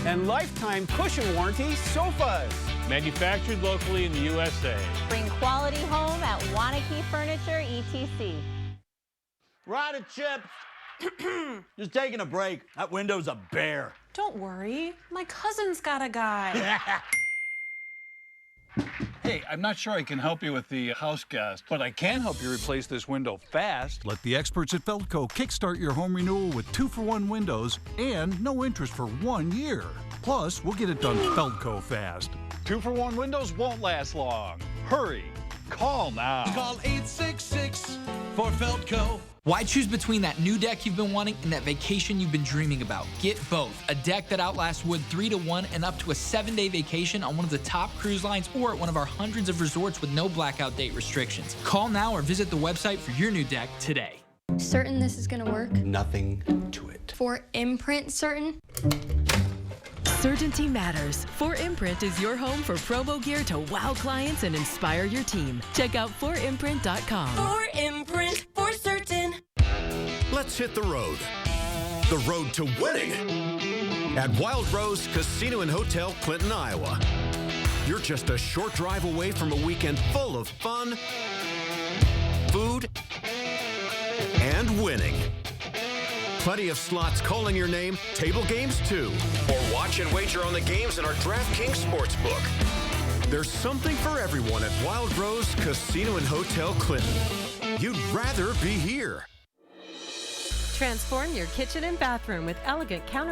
and lifetime cushion warranty sofas, manufactured locally in the USA. Bring quality home at Wanakee Furniture, etc. Rider Chips, just taking a break. That window's a bear. Don't worry, my cousin's got a guy. Hey, I'm not sure I can help you with the house gas, but I can help you replace this window fast. Let the experts at Feldco kickstart your home renewal with 2-for-1 windows and no interest for 1 year. Plus, we'll get it done Feldco fast. 2-for-1 windows won't last long. Hurry, call now. Call 866 for Feldco. Why choose between that new deck you've been wanting and that vacation you've been dreaming about? Get both. A deck that outlasts wood 3 to 1 and up to a 7-day vacation on one of the top cruise lines or at one of our hundreds of resorts with no blackout date restrictions. Call now or visit the website for your new deck today. Certain this is gonna work? Nothing to it. For imprint certain? Certainty matters. 4imprint is your home for promo gear to wow clients and inspire your team. Check out 4imprint.com. 4imprint, for certain. Let's hit the road. The road to winning at Wild Rose Casino and Hotel, Clinton, Iowa. You're just a short drive away from a weekend full of fun, food, and winning. Plenty of slots calling your name, table games too. Or watch and wager on the games in our DraftKings Sportsbook. There's something for everyone at Wild Rose Casino and Hotel Clinton. You'd rather be here. Transform your kitchen and bathroom with elegant counter